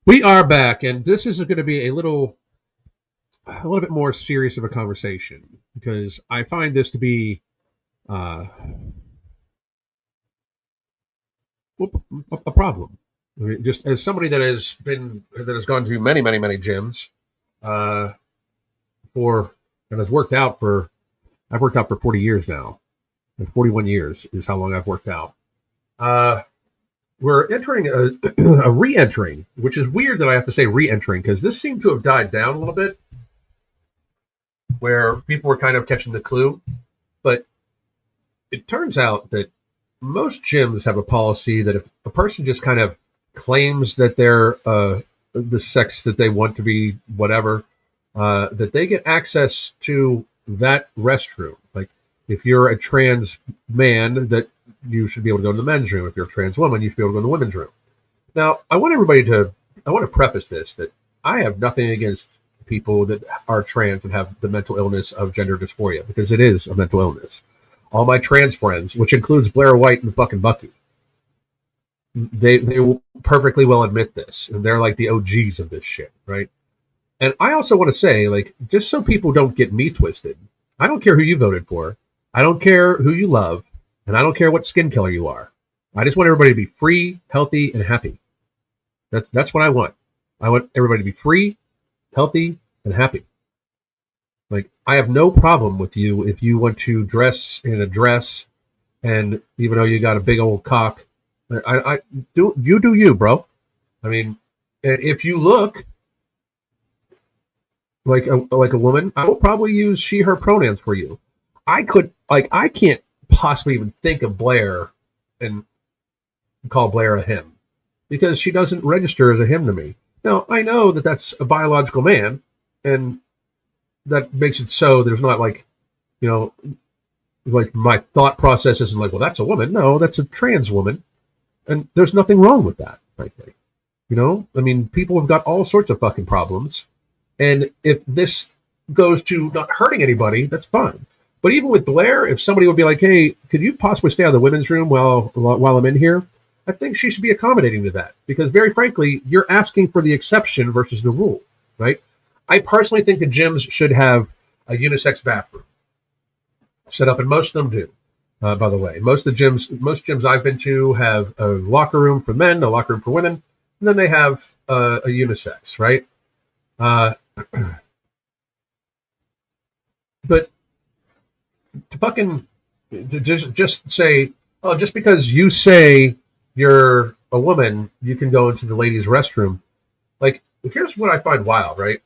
We are back, and this is going to be a little bit more serious of a conversation because I find this to be uh, a problem. I mean, just as somebody that has gone to many gyms uh, for and has worked out for I've worked out for 40 years now, and 41 years is how long I've worked out. Uh, we're entering a re-entering, which is weird that I have to say re-entering because this seemed to have died down a little bit where people were kind of catching the clue. But it turns out that most gyms have a policy that if a person just kind of claims that they're the sex that they want to be, whatever, that they get access to that restroom. Like if you're a trans man, that you should be able to go to the men's room. If you're a trans woman, you should be able to go to the women's room. Now, I want to preface this that I have nothing against people that are trans and have the mental illness of gender dysphoria because it is a mental illness. All my trans friends, which includes Blair White and fucking Bucky, they will perfectly well admit this, and they're like the OGs of this shit, right? And I also want to say, like, just so people don't get me twisted, I don't care who you voted for, I don't care who you love, and I don't care what skin color you are. I just want everybody to be free, healthy, and happy. That's what I want. I want everybody to be free, healthy, and happy. Like, I have no problem with you if you want to dress in a dress, and even though you got a big old cock, I do you, bro. I mean, if you look like a woman, I will probably use she her pronouns for you. I can't possibly even think of Blair and call Blair a him because she doesn't register as a him to me. Now, I know that that's a biological man, and that makes it so there's not like, you know, like my thought process isn't like, well, that's a woman. No, that's a trans woman. And there's nothing wrong with that, frankly. You know, I mean, people have got all sorts of fucking problems. And if this goes to not hurting anybody, that's fine. But even with Blair, if somebody would be like, hey, could you possibly stay out of the women's room while I'm in here? I think she should be accommodating to that. Because very frankly, you're asking for the exception versus the rule, right? I personally think the gyms should have a unisex bathroom set up, and most of them do. By the way, most gyms I've been to have a locker room for men, a locker room for women, and then they have a unisex, right? But to fucking to just say, oh, just because you say you're a woman, you can go into the ladies' restroom. Like, here's what I find wild, right?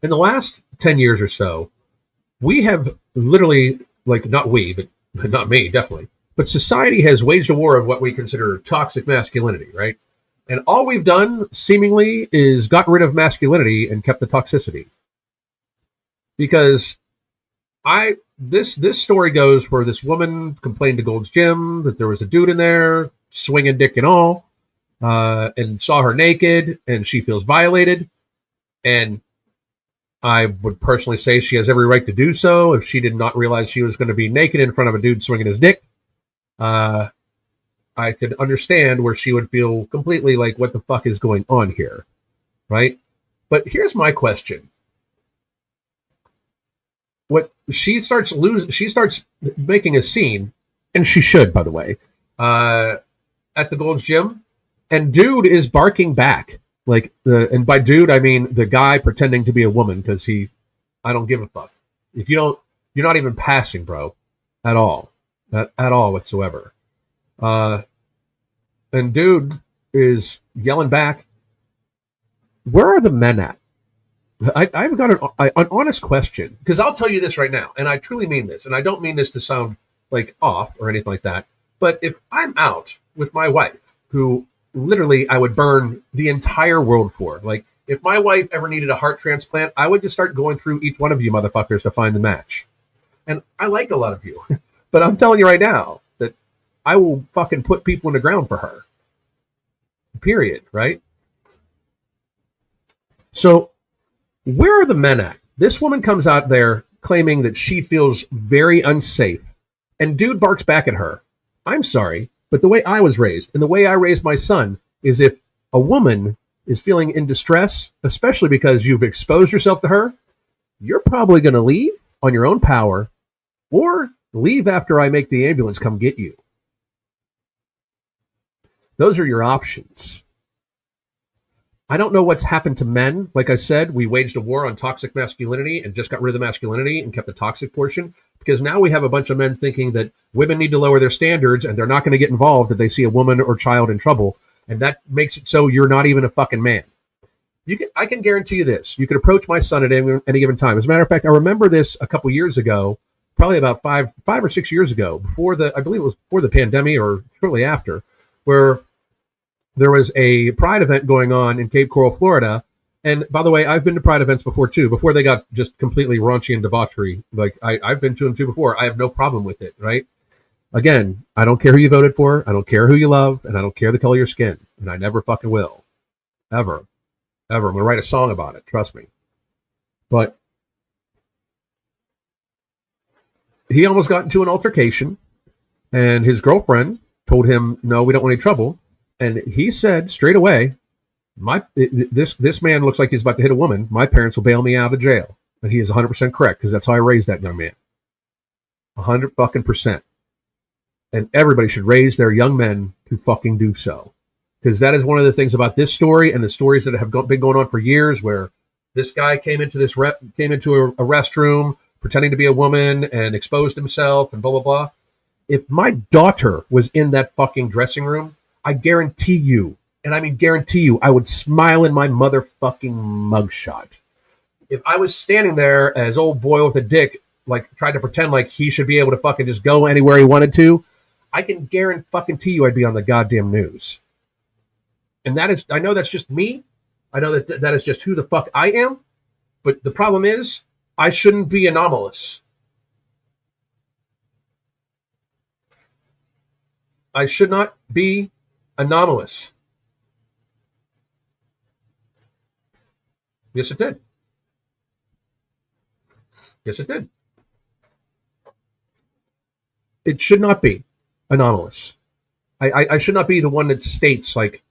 In the last 10 years or so, we have literally, like, not we, but not me, definitely, but society has waged a war of what we consider toxic masculinity, right? And all we've done, seemingly, is gotten rid of masculinity and kept the toxicity. Because this story goes where this woman complained to Gold's Gym that there was a dude in there, swinging dick and all, and saw her naked, and she feels violated. And I would personally say she has every right to do so if she did not realize she was going to be naked in front of a dude swinging his dick. I could understand where she would feel completely like, what the fuck is going on here, right? But here's my question. She starts making a scene, and she should, by the way, at the Gold's Gym, and dude is barking back. Like, and by dude, I mean the guy pretending to be a woman because I don't give a fuck. If you don't, you're not even passing, bro, at all whatsoever. And dude is yelling back, where are the men at? I've got an honest question, because I'll tell you this right now, and I truly mean this, and I don't mean this to sound like off or anything like that, but if I'm out with my wife, who literally I would burn the entire world for, like, if my wife ever needed a heart transplant, I would just start going through each one of you motherfuckers to find the match. And I like a lot of you, but I'm telling you right now that I will fucking put people in the ground for her. Period, right? So where are the men at? This woman comes out there claiming that she feels very unsafe, and dude barks back at her. I'm sorry, but the way I was raised and the way I raised my son is if a woman is feeling in distress, especially because you've exposed yourself to her, you're probably going to leave on your own power or leave after I make the ambulance come get you. Those are your options. I don't know what's happened to men. Like I said, we waged a war on toxic masculinity and just got rid of the masculinity and kept the toxic portion, because now we have a bunch of men thinking that women need to lower their standards and they're not going to get involved if they see a woman or child in trouble. And that makes it so you're not even a fucking man. I can guarantee you this. You can approach my son at any given time. As a matter of fact, I remember this a couple years ago, probably about five or 6 years ago, I believe it was before the pandemic or shortly after, where there was a Pride event going on in Cape Coral, Florida. And by the way, I've been to Pride events before too, before they got just completely raunchy and debauchery. Like I've been to them too before. I have no problem with it, right? Again, I don't care who you voted for. I don't care who you love. And I don't care the color of your skin. And I never fucking will. Ever. Ever. I'm going to write a song about it. Trust me. But he almost got into an altercation. And his girlfriend told him, no, we don't want any trouble. And he said straight away, this man looks like he's about to hit a woman. My parents will bail me out of jail. And he is 100% correct, because that's how I raised that young man. 100%. And everybody should raise their young men to fucking do so. Because that is one of the things about this story and the stories that have been going on for years, where this guy came into a restroom pretending to be a woman and exposed himself and blah, blah, blah. If my daughter was in that fucking dressing room, I guarantee you, and I mean guarantee you, I would smile in my motherfucking mugshot. If I was standing there as old boy with a dick, like tried to pretend like he should be able to fucking just go anywhere he wanted to, I can guarantee you I'd be on the goddamn news. And that is, I know that's just me. I know that is just who the fuck I am. But the problem is, I shouldn't be anomalous. I should not be anomalous. Yes, it did. Yes, it did. It should not be anomalous. I should not be the one that states, like,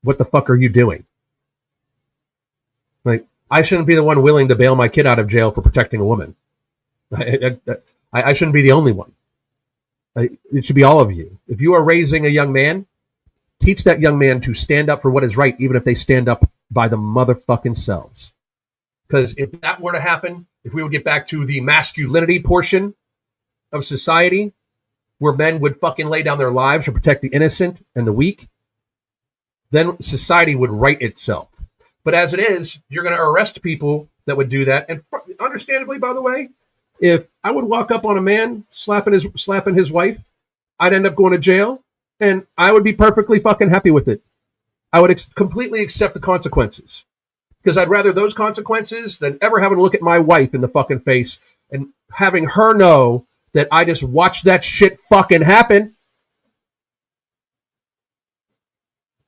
what the fuck are you doing? Like, I shouldn't be the one willing to bail my kid out of jail for protecting a woman. I shouldn't be the only one. It should be all of you. If you are raising a young man, teach that young man to stand up for what is right, even if they stand up by the motherfucking selves. Because if that were to happen, if we would get back to the masculinity portion of society, where men would fucking lay down their lives to protect the innocent and the weak, then society would right itself. But as it is, you're going to arrest people that would do that. And understandably, by the way, if I would walk up on a man slapping his wife, I'd end up going to jail, and I would be perfectly fucking happy with it. I would completely accept the consequences, because I'd rather those consequences than ever having to look at my wife in the fucking face and having her know that I just watched that shit fucking happen.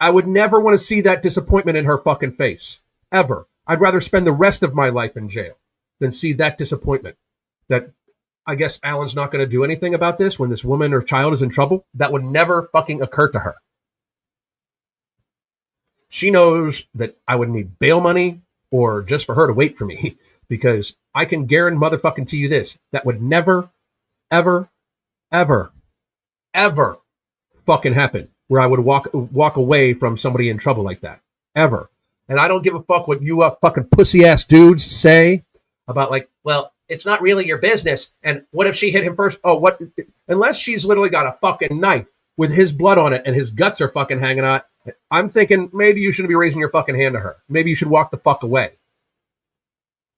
I would never want to see that disappointment in her fucking face, ever. I'd rather spend the rest of my life in jail than see that disappointment. That I guess Alan's not going to do anything about this when this woman or child is in trouble. That would never fucking occur to her. She knows that I would need bail money or just for her to wait for me, because I can guarantee motherfucking to you this, that would never, ever, ever, ever fucking happen, where I would walk away from somebody in trouble like that. Ever. And I don't give a fuck what you fucking pussy ass dudes say about, like, well, it's not really your business. And what if she hit him first? Oh, what? Unless she's literally got a fucking knife with his blood on it and his guts are fucking hanging out, I'm thinking maybe you shouldn't be raising your fucking hand to her. Maybe you should walk the fuck away.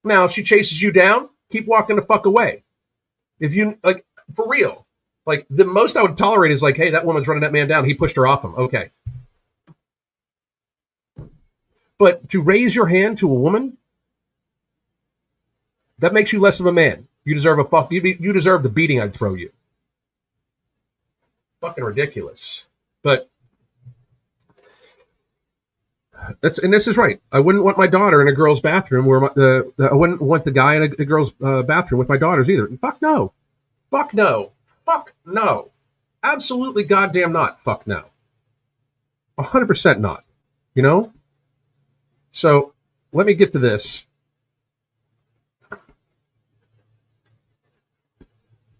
Now, if she chases you down, keep walking the fuck away. If you, like, for real, like, the most I would tolerate is like, hey, that woman's running that man down. He pushed her off him. Okay. But to raise your hand to a woman, that makes you less of a man. You deserve you deserve the beating I'd throw you. Fucking ridiculous. But this is right. I wouldn't want my daughter in a girl's bathroom where I wouldn't want the guy in a girl's bathroom with my daughters either. Fuck no. Fuck no. Fuck no. Absolutely goddamn not. Fuck no. 100% not. you know? So let me get to this.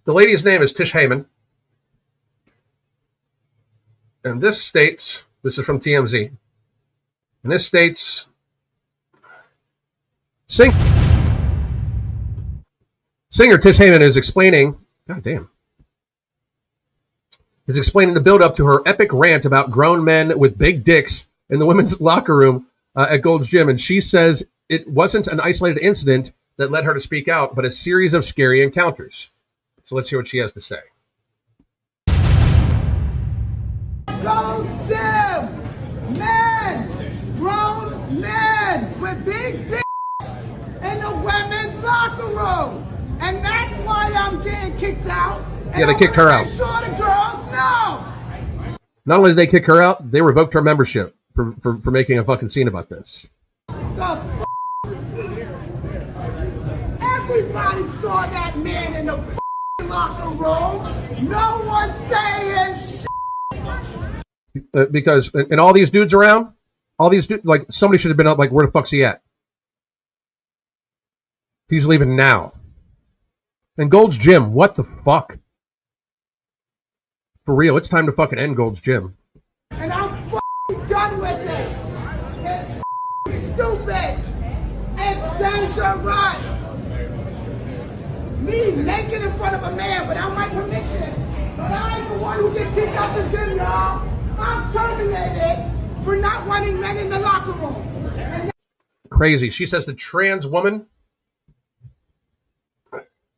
The lady's name is Tish Hyman. And this states, this is from TMZ, and this states, singer Tish Hyman is explaining, is explaining the build-up to her epic rant about grown men with big dicks in the women's locker room at Gold's Gym. And she says it wasn't an isolated incident that led her to speak out, but a series of scary encounters. So let's hear what she has to say. Gold's Gym! Men! Grown men with big dicks in the women's locker room! And that's why I'm getting kicked out. Yeah, they kicked her out. Make sure the girls know. Not only did they kick her out, they revoked her membership for making a fucking scene about this. Everybody saw that man in the locker room. No one's saying shit. Because, and all these dudes around, all these dudes, like, somebody should have been up, like, where the fuck's he at? He's leaving now. And Gold's Gym, what the fuck? For real, it's time to fucking end Gold's Gym. And I'm fucking done with it. It's stupid. It's dangerous. Me naked in front of a man without my permission. But I ain't the one who gets kicked out the gym, y'all. I'm terminated for not wanting men in the locker room. Crazy. She says the trans woman...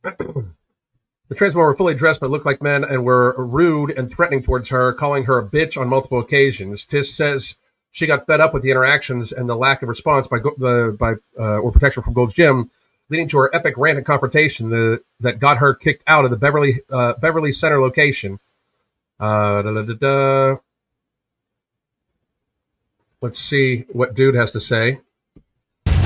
The trans women were fully dressed but looked like men and were rude and threatening towards her, calling her a bitch on multiple occasions. Tish says she got fed up with the interactions and the lack of response or protection from Gold's Gym, leading to her epic rant and confrontation that got her kicked out of the Beverly Center location. Let's see what dude has to say. How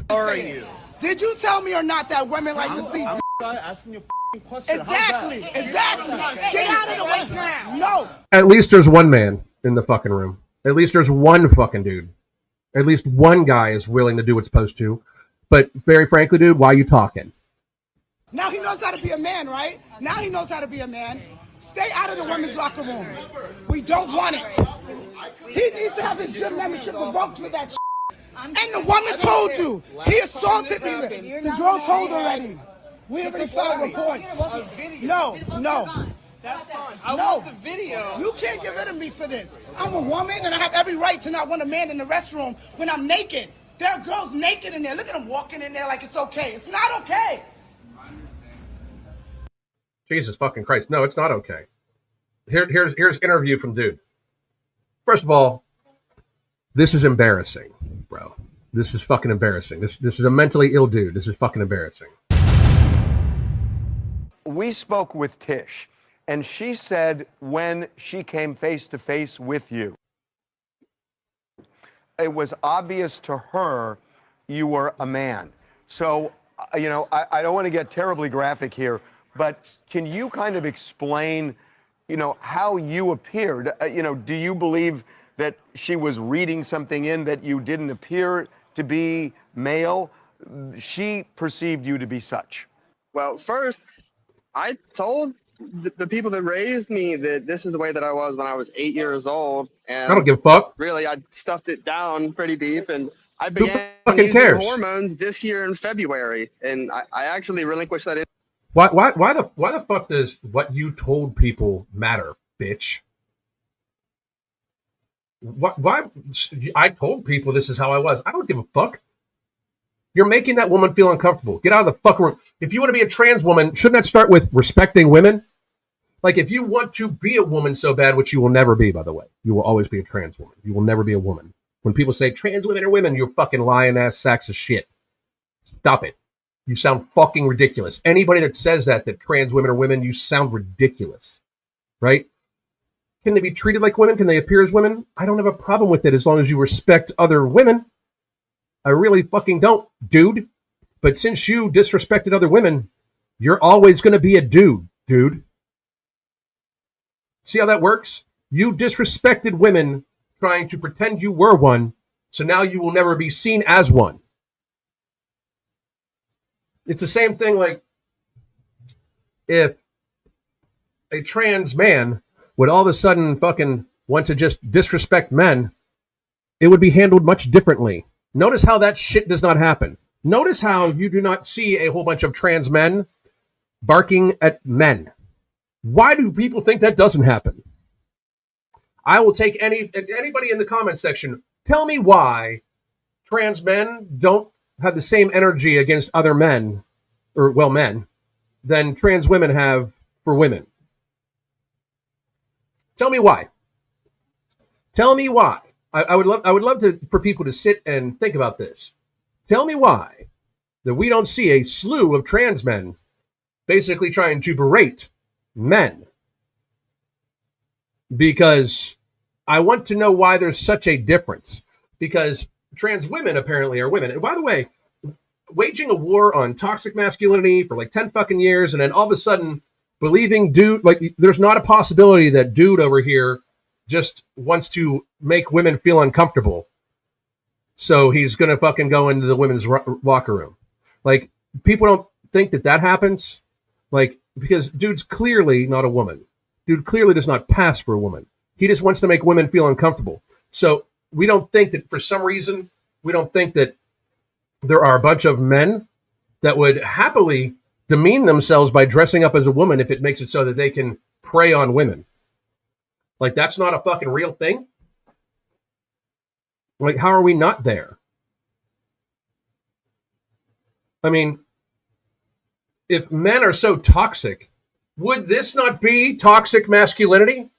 are you? Did you tell me or not that women like to see? I'm asking you a question. Exactly. Get out of the way now. No. At least there's one man in the fucking room. At least there's one fucking dude. At least one guy is willing to do what's supposed to. But very frankly, dude, why are you talking? Now he knows how to be a man, right? Now he knows how to be a man. Stay out of the women's locker room. We don't want it. He needs to have his gym membership revoked for that shit. And the woman told you. He assaulted me. The girl told already. We already filed reports. No. That's fine. I want the video. You can't get rid of me for this. I'm a woman and I have every right to not want a man in the restroom when I'm naked. There are girls naked in there. Look at them walking in there like it's okay. It's not okay. Jesus fucking Christ. No, it's not okay. Here's interview from dude. First of all, this is embarrassing, bro. This is fucking embarrassing. This is a mentally ill dude. This is fucking embarrassing. We spoke with Tish, and she said when she came face to face with you, it was obvious to her you were a man. So, I don't want to get terribly graphic here, but can you kind of explain, how you appeared? Do you believe that she was reading something in that you didn't appear to be male? She perceived you to be such. Well, first, I told the people that raised me that this is the way that I was when I was 8 years old. And I don't give a fuck. Really, I stuffed it down pretty deep, and I began fucking using cares? hormones this year in February, and I actually relinquished that. Why the fuck does what you told people matter, bitch? Why? I told people this is how I was. I don't give a fuck. You're making that woman feel uncomfortable. Get out of the fucking room. If you want to be a trans woman, shouldn't that start with respecting women? Like, if you want to be a woman so bad, which you will never be, by the way, you will always be a trans woman. You will never be a woman. When people say trans women are women, you're fucking lying ass sacks of shit. Stop it. You sound fucking ridiculous. Anybody that says that trans women are women, you sound ridiculous. Right? Can they be treated like women? Can they appear as women? I don't have a problem with it as long as you respect other women. I really fucking don't, dude. But since you disrespected other women, you're always going to be a dude. See how that works? You disrespected women trying to pretend you were one, so now you will never be seen as one. It's the same thing like if a trans man would all of a sudden fucking want to just disrespect men, it would be handled much differently. Notice how that shit does not happen. Notice how you do not see a whole bunch of trans men barking at men. Why do people think that doesn't happen? I will take anybody in the comment section. Tell me why trans men don't have the same energy against other men, or well, men, than trans women have for women. Tell me why. Tell me why. I would love for people to sit and think about this. Tell me why that we don't see a slew of trans men basically trying to berate men. Because I want to know why there's such a difference. Because trans women apparently are women. And by the way, waging a war on toxic masculinity for like 10 fucking years, and then all of a sudden believing dude, like there's not a possibility that dude over here just wants to make women feel uncomfortable. So he's going to fucking go into the women's locker room. Like, people don't think that happens. Like, because dude's clearly not a woman. Dude clearly does not pass for a woman. He just wants to make women feel uncomfortable. So we don't think that, for some reason, we don't think that there are a bunch of men that would happily demean themselves by dressing up as a woman if it makes it so that they can prey on women. Like, that's not a fucking real thing. Like, how are we not there? I mean, if men are so toxic, would this not be toxic masculinity?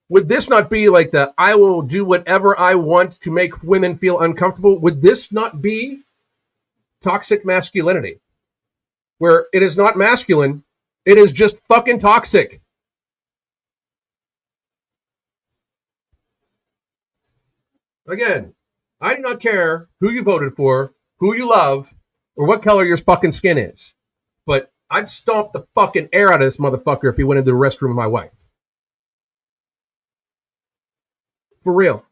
Would this not be like the I will do whatever I want to make women feel uncomfortable? Would this not be toxic masculinity? Where it is not masculine, it is just fucking toxic. Again, I do not care who you voted for, who you love, or what color your fucking skin is. But I'd stomp the fucking air out of this motherfucker if he went into the restroom with my wife. For real.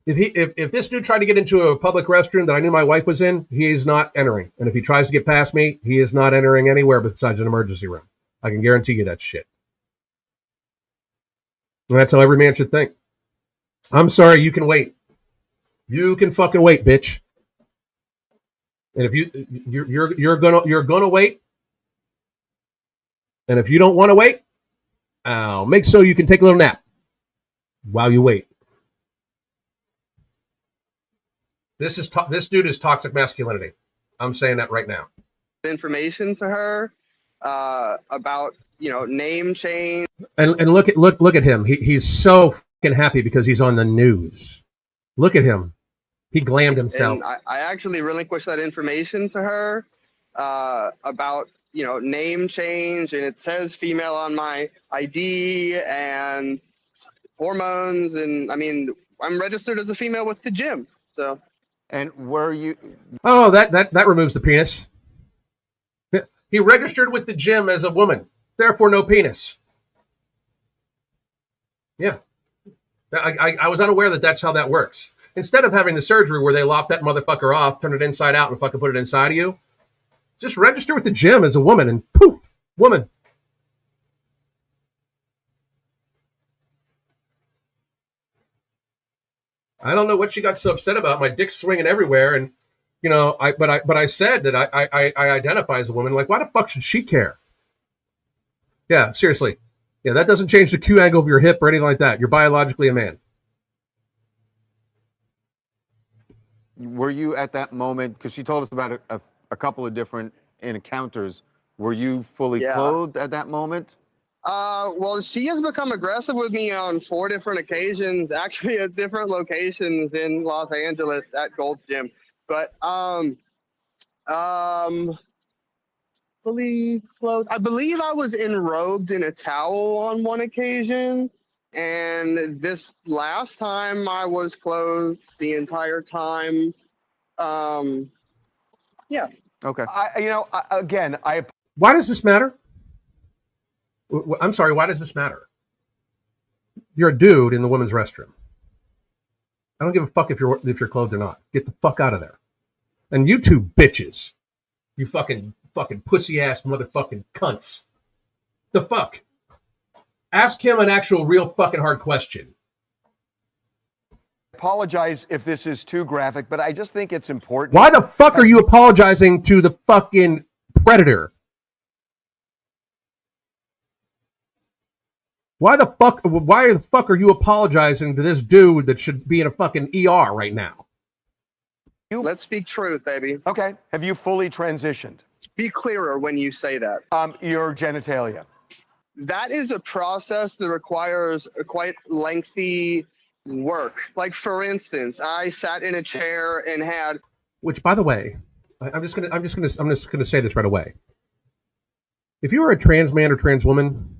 If this dude tried to get into a public restroom that I knew my wife was in, he is not entering. And if he tries to get past me, he is not entering anywhere besides an emergency room. I can guarantee you that shit. And that's how every man should think. I'm sorry, you can wait. You can fucking wait, bitch. And if you're gonna wait, and if you don't want to wait, I'll make so you can take a little nap while you wait. This dude is toxic masculinity. I'm saying that right now. Information to her about name change. And look at him. He's so fucking happy because he's on the news. Look at him. He glammed himself. And I actually relinquished that information to her about name change, and it says female on my ID and hormones, and I mean I'm registered as a female with the gym. So. And were you? Oh, that removes the penis. He registered with the gym as a woman, therefore no penis. Yeah, I was unaware that that's how that works. Instead of having the surgery where they lop that motherfucker off, turn it inside out, and fucking put it inside of you, just register with the gym as a woman, and poof, woman. I don't know what she got so upset about. My dick's swinging everywhere, and but I said that I identify as a woman. Like, why the fuck should she care? Yeah, seriously. Yeah, that doesn't change the Q angle of your hip or anything like that. You're biologically a man. Were you at that moment, because she told us about a couple of different encounters, were you fully clothed at that moment? Well, she has become aggressive with me on 4 different occasions, actually at different locations in Los Angeles at Gold's Gym. But fully clothed. I believe I was enrobed in a towel on one occasion, and this last time I was clothed the entire time. Yeah. Okay. Again, Why does this matter? I'm sorry, why does this matter? You're a dude in the women's restroom. I don't give a fuck if you're clothed or not. Get the fuck out of there. And you two bitches, you fucking pussy ass motherfucking cunts. The fuck? Ask him an actual real fucking hard question. Apologize if this is too graphic, but I just think it's important. Why the fuck are you apologizing to the fucking predator? Why the fuck are you apologizing to this dude that should be in a fucking ER right now? Let's speak truth, baby. Okay. Have you fully transitioned? Be clearer when you say that. Your genitalia. That is a process that requires a quite lengthy work. Like, for instance, I sat in a chair and had. Which, by the way, I'm just gonna say this right away. If you are a trans man or trans woman,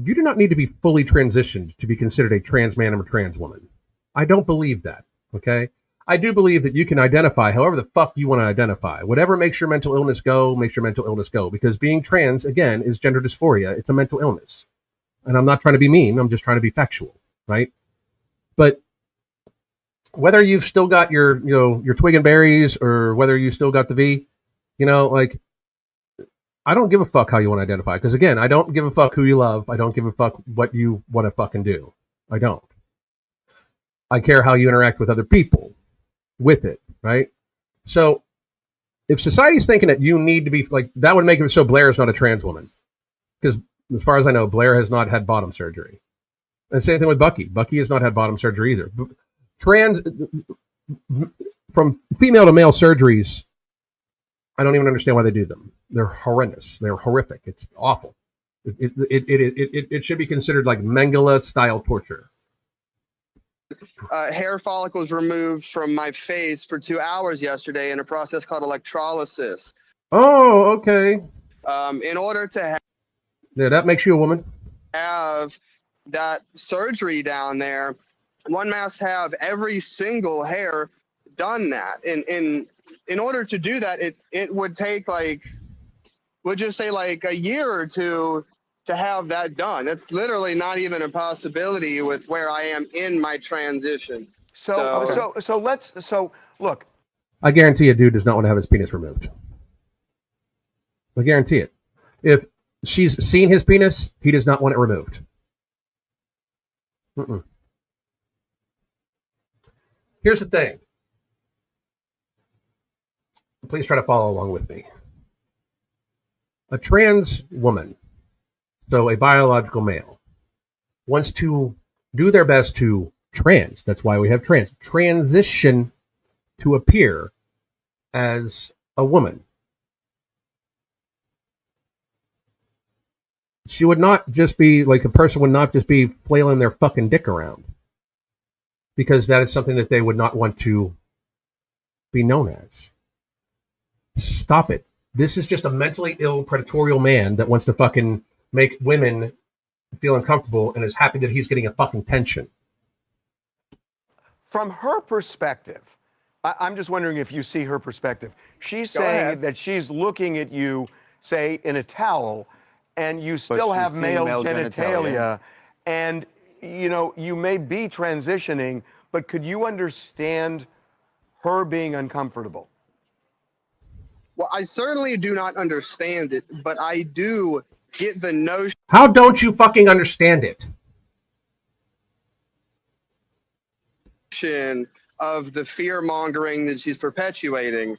you do not need to be fully transitioned to be considered a trans man or trans woman. I don't believe that. Okay. I do believe that you can identify however the fuck you want to identify. Whatever makes your mental illness go, makes your mental illness go. Because being trans, again, is gender dysphoria. It's a mental illness. And I'm not trying to be mean. I'm just trying to be factual, right? But whether you've still got your twig and berries or whether you still got the V, like, I don't give a fuck how you want to identify. Because, again, I don't give a fuck who you love. I don't give a fuck what you want to fucking do. I don't. I care how you interact with other people. With it, right? So if society's thinking that you need to be like, that would make it so Blair is not a trans woman. Because as far as I know, Blair has not had bottom surgery. And same thing with Bucky. Bucky has not had bottom surgery either. From female to male surgeries, I don't even understand why they do them. They're horrendous. They're horrific. It's awful. It should be considered like Mengele style torture. Hair follicles removed from my face for 2 hours yesterday in a process called electrolysis. Oh, okay. In order to that makes you a woman. Have that surgery down there, one must have every single hair done that. In order to do that, it would take would just say a year or two to have that done. It's literally not even a possibility with where I am in my transition. So look. I guarantee a dude does not want to have his penis removed. I guarantee it. If she's seen his penis, he does not want it removed. Here's the thing. Please try to follow along with me. A trans woman, so a biological male, wants to do their best to that's why we have transition to appear as a woman. She would not just be a person would not just be flailing their fucking dick around, because that is something that they would not want to be known as. Stop it. This is just a mentally ill, predatorial man that wants to fucking make women feel uncomfortable and is happy that he's getting a fucking pension. From her perspective, I'm just wondering if you see her perspective. She's saying that she's looking at you, say, in a towel, and you still have male genitalia, and, you may be transitioning, but could you understand her being uncomfortable? Well, I certainly do not understand it, but I do get the notion. How don't you fucking understand it? Of the fear mongering that she's perpetuating.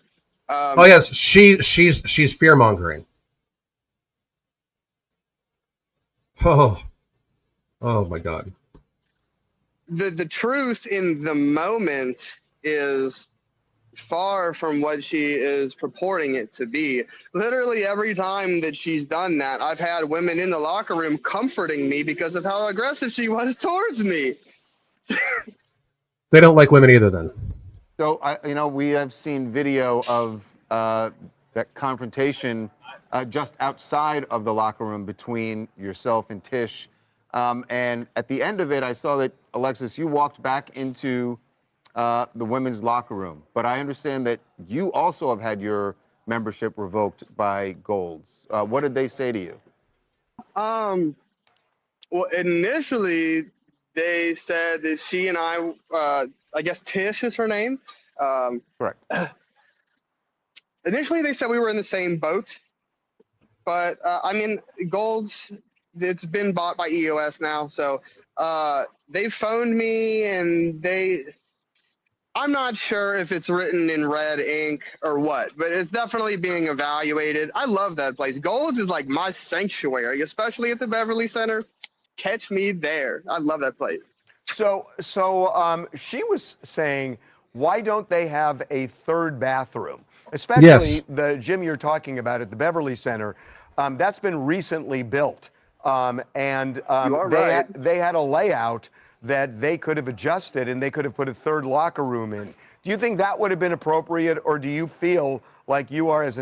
Oh yes, she's fear mongering. Oh my God. The truth in the moment is far from what she is purporting it to be. Literally every time that she's done that, I've had women in the locker room comforting me because of how aggressive she was towards me. They don't like women either then. So, we have seen video of that confrontation just outside of the locker room between yourself and Tish. And at the end of it, I saw that, Alexis, you walked back into the women's locker room. But I understand that you also have had your membership revoked by Golds. What did they say to you? Well, initially, they said that she and I I guess Tish is her name. Correct. Initially, they said we were in the same boat, but I mean, Gold's, it's been bought by EOS now, so they phoned me and I'm not sure if it's written in red ink or what, but it's definitely being evaluated. I love that place. Gold's is like my sanctuary, especially at the Beverly Center. Catch me there. I love that place. So she was saying, why don't they have a third bathroom? Especially Yes. the gym you're talking about at the Beverly Center. That's been recently built. You are they, right. they had a layout that they could have adjusted and they could have put a third locker room in. Do you think that would have been appropriate, or do you feel like you are as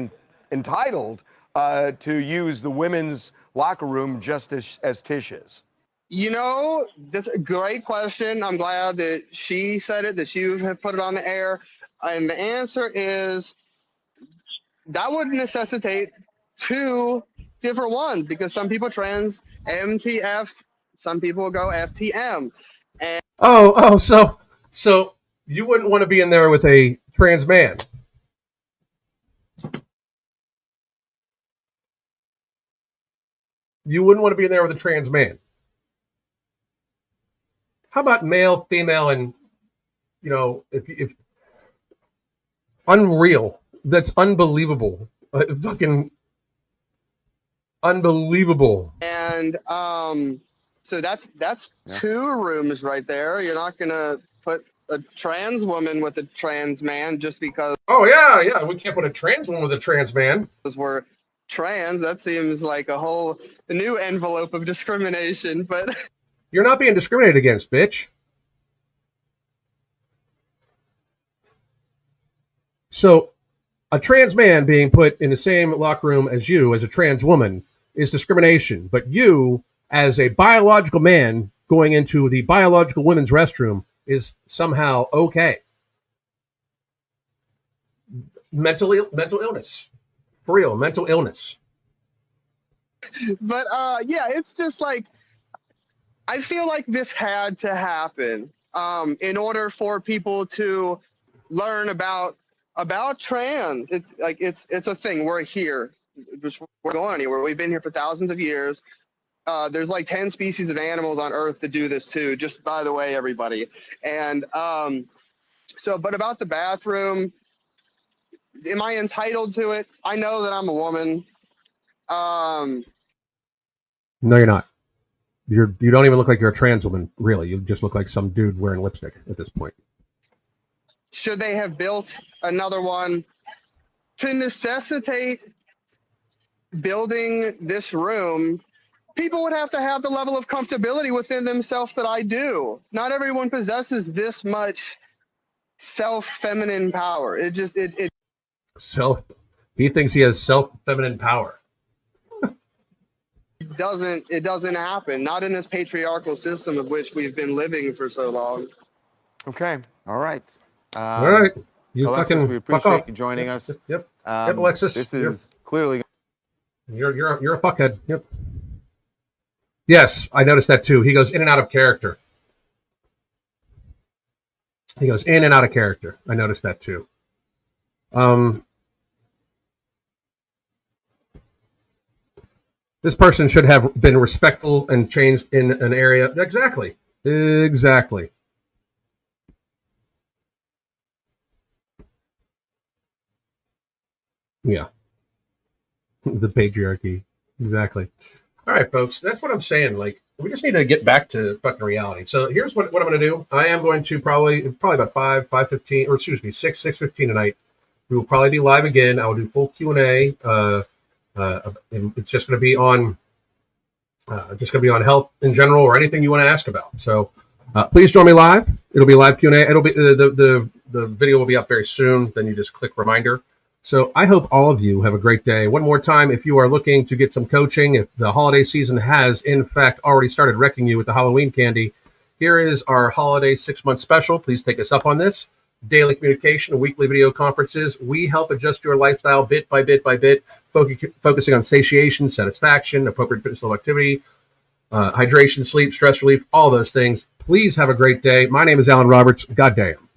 entitled to use the women's locker room just as Tish is? You know, that's a great question. I'm glad that she said it, that you have put it on the air. And the answer is that would necessitate two different ones, because some people trans MTF, some people go FTM. And So you wouldn't want to be in there with a trans man? You wouldn't want to be in there with a trans man? How about male, female, and if unreal? That's unbelievable. Fucking unbelievable. And so that's two rooms right there. You're not gonna put a trans woman with a trans man just because Oh yeah. We can't put a trans woman with a trans man. we're trans. That seems like a new envelope of discrimination. But You're not being discriminated against, bitch. So, a trans man being put in the same locker room as you, as a trans woman, is discrimination. But you, as a biological man, going into the biological women's restroom is somehow okay. Mental illness. For real, mental illness. but yeah, it's just like, I feel like this had to happen in order for people to learn about trans. It's like it's a thing. We're here. We're going anywhere. We've been here for thousands of years. There's like 10 species of animals on Earth that do this too. Just by the way, everybody. And but about the bathroom, am I entitled to it? I know that I'm a woman. No, you're not. You don't even look like you're a trans woman, really. You just look like some dude wearing lipstick at this point. Should they have built another one to necessitate building this room? People would have to have the level of comfortability within themselves that I do. Not everyone possesses this much self-feminine power. He thinks he has self-feminine power. It doesn't happen. Not in this patriarchal system of which we've been living for so long. Okay. All right. All right. You Alexis, fucking we fuck appreciate off. you joining us. Yep. Yep, Alexis. This is clearly. You're a fuckhead. Yep. Yes, I noticed that too. He goes in and out of character. I noticed that too. This person should have been respectful and changed in an area. Exactly. Yeah. The patriarchy. Exactly. All right, folks. That's what I'm saying. Like, we just need to get back to fucking reality. So here's what I'm going to do. I am going to probably about 5:15, or excuse me, 6:15 tonight. We will probably be live again. I will do full Q&A. And it's just going to be on health in general, or anything you want to ask about. So please join me live. It'll be live Q&A. It'll be the video will be up very soon. Then you just click reminder. So I hope all of you have a great day. One more time, if you are looking to get some coaching, if the holiday season has in fact already started wrecking you with the Halloween candy, here is our holiday 6-month special. Please take us up on this. Daily communication, weekly video conferences. We help adjust your lifestyle bit by bit by bit, focusing on satiation, satisfaction, appropriate fitness level activity, hydration, sleep, stress relief, all those things. Please have a great day. My name is Alan Roberts. Goddamn.